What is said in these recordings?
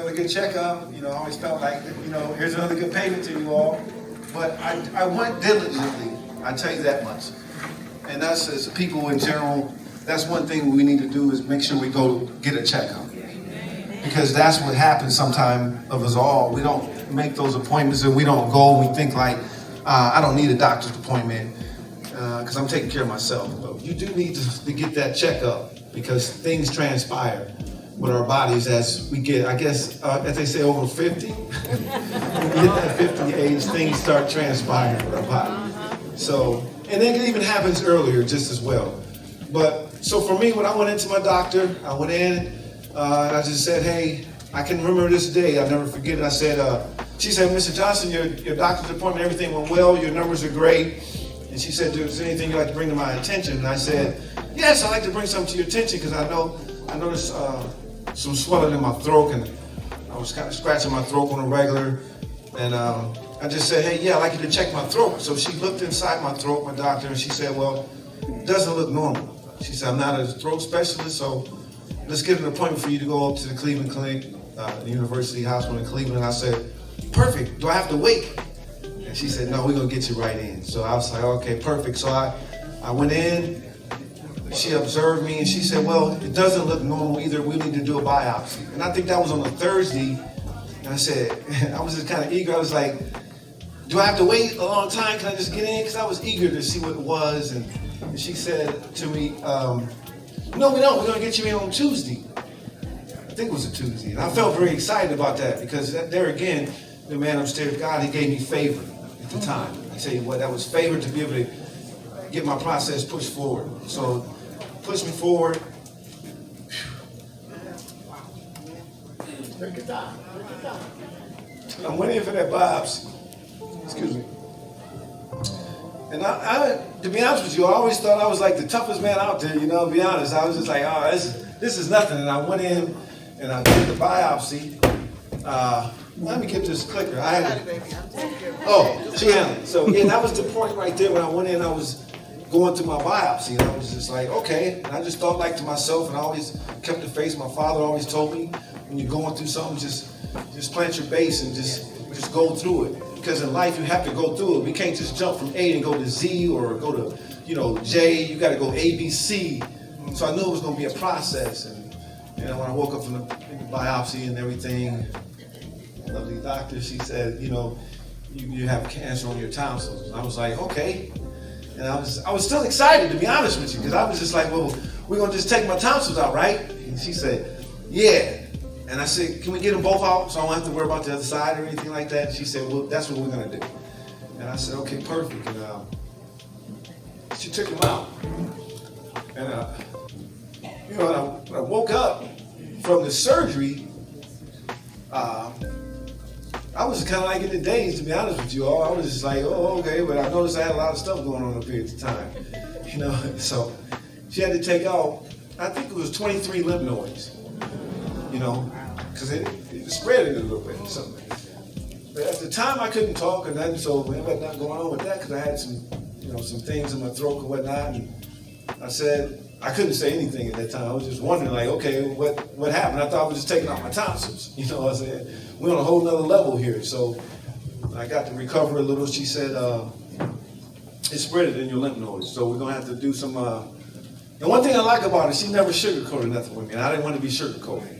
another good checkup. I always felt like, here's another good payment to you all. But I went diligently, I tell you that much. And us as people in general, that's one thing we need to do is make sure we go get a checkup. Because that's what happens sometime of us all. We don't make those appointments and we don't go and we think like, I don't need a doctor's appointment because I'm taking care of myself. But you do need to get that checkup because things transpire with our bodies as we get, I guess, as they say, over 50. When we hit that 50 age, things start transpiring with our body. So, and then it even happens earlier just as well. But, so for me, when I went into my doctor, I went in and I just said, hey, I can remember this day, I'll never forget it. I said, she said, Mr. Johnson, your doctor's appointment, everything went well, your numbers are great. And she said, is there anything you'd like to bring to my attention? And I said, yes, I'd like to bring something to your attention because I noticed some swelling in my throat and I was kind of scratching my throat on a regular. And I just said, hey, yeah, I'd like you to check my throat. So she looked inside my throat, my doctor, and she said, well, it doesn't look normal. She said, I'm not a throat specialist, so let's get an appointment for you to go up to the Cleveland Clinic, the University Hospital in Cleveland. I said, perfect, do I have to wait? And she said, no, we're gonna get you right in. So I was like, okay, perfect. So I went in, she observed me and she said, well, it doesn't look normal either, we need to do a biopsy. And I think that was on a Thursday. And I said, I was just kind of eager. I was like, do I have to wait a long time? Can I just get in? Because I was eager to see what it was. And she said to me, no, we don't. We're going to get you in on Tuesday. I think it was a Tuesday. And I felt very excited about that because there again, the man upstairs, God, he gave me favor at the time. I tell you what, that was favor to be able to get my process pushed forward. So push me forward. Break it down. I went in for that biopsy. Excuse me. And I, to be honest with you, I always thought I was like the toughest man out there, to be honest. I was just like, oh, this is nothing. And I went in and I did the biopsy. Let me get this clicker. She handled it. So yeah, that was the point right there when I went in, I was going through my biopsy. And I was just like, okay. And I just thought like to myself, and I always kept the faith. My father always told me, when you're going through something, just plant your base and just go through it. Because in life, you have to go through it. We can't just jump from A and go to Z or go to, J. You got to go A, B, C. So I knew it was going to be a process. And when I woke up from the biopsy and everything, lovely doctor, she said, you have cancer on your tonsils. And I was like, okay. And I was still excited, to be honest with you, because I was just like, well, we're going to just take my tonsils out, right? And she said, yeah. And I said, can we get them both out so I don't have to worry about the other side or anything like that? And she said, well, that's what we're going to do. And I said, okay, perfect. And she took them out. And, when I woke up from the surgery, I was kind of like in the daze, to be honest with you all. I was just like, oh, okay, but I noticed I had a lot of stuff going on up here at the time. So she had to take out, I think it was 23 lymph nodes. Because it spread it a little bit. So, but at the time I couldn't talk or nothing, so we ended up not going on with that because I had some things in my throat and whatnot. And I said, I couldn't say anything at that time. I was just wondering, like, okay, what happened? I thought I was just taking out my tonsils. I said, we're on a whole nother level here. So I got to recover a little. She said, it spread it in your lymph nodes. So we're going to have to do some, and one thing I like about her, she never sugarcoated nothing with me. And I didn't want to be sugarcoated.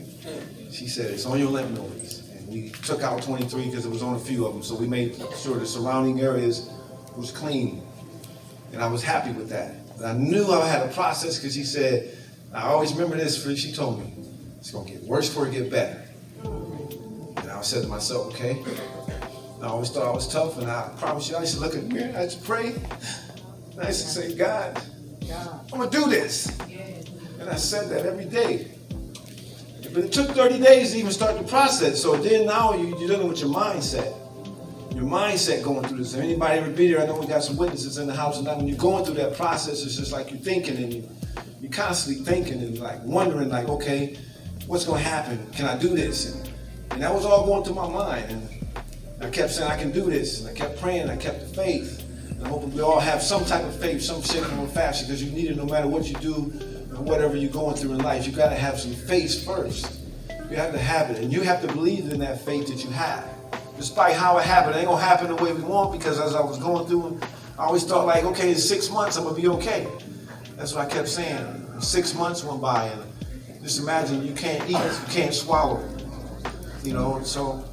She said, it's on your lymph nodes. And we took out 23 because it was on a few of them. So we made sure the surrounding areas was clean. And I was happy with that. But I knew I had a process because she said, I always remember this, she told me, it's going to get worse before it get better. And I said to myself, okay. And I always thought I was tough. And I promise you, I used to look in the mirror and I used to pray. And I used to say, God, I'm going to do this. And I said that every day. But it took 30 days to even start the process. So then now you're dealing with your mindset. Your mindset going through this. If anybody ever be there, I know we got some witnesses in the house. And now when you're going through that process, it's just like you're thinking and you're constantly thinking and like wondering like, okay, what's going to happen? Can I do this? And that was all going through my mind. And I kept saying I can do this. And I kept praying. I kept the faith. And I hope we all have some type of faith, some shape or fashion, because you need it no matter what you do. Whatever you're going through in life, you got to have some faith first. You have to have it, and you have to believe in that faith that you have. Despite how it happened, it ain't gonna happen the way we want, because as I was going through, I always thought like, okay, in 6 months I'm gonna be okay. That's what I kept saying. 6 months went by, and just imagine you can't eat, you can't swallow, you know. So,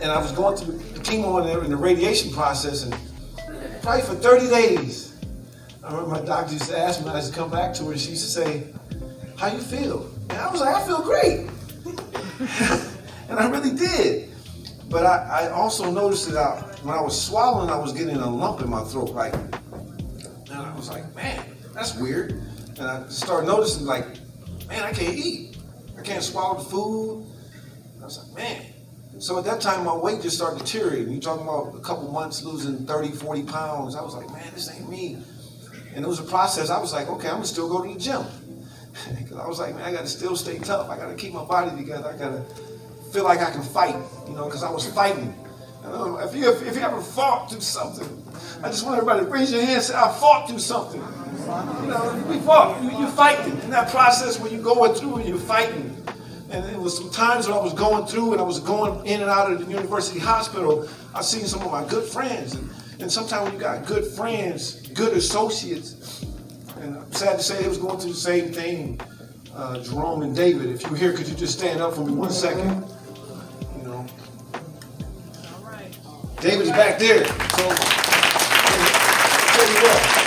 and I was going through the chemo and the radiation process, and probably for 30 days, I remember my doctor used to ask me, I used to come back to her, and she used to say, "How you feel?" And I was like, "I feel great." And I really did. But I also noticed that when I was swallowing, I was getting a lump in my throat, like, and I was like, man, that's weird. And I started noticing, like, man, I can't eat. I can't swallow the food. I was like, man. So at that time, my weight just started deteriorating. You're talking about a couple months losing 30, 40 pounds. I was like, man, this ain't me. And it was a process. I was like, okay, I'm going to still go to the gym. Because I was like, man, I got to still stay tough. I got to keep my body together. I got to feel like I can fight, you know, because I was fighting. If you ever fought through something, I just want everybody to raise your hand and say, I fought through something. You know, we fought. You're fighting. In that process when you're going through and you're fighting. And it was some times when I was going through and I was going in and out of the university hospital, I seen some of my good friends. And sometimes when you got good friends, good associates, and I'm sad to say they was going through the same thing. Jerome and David, if you're here, could you just stand up for me 1 second? You know, David's back there. So, I'll tell you what.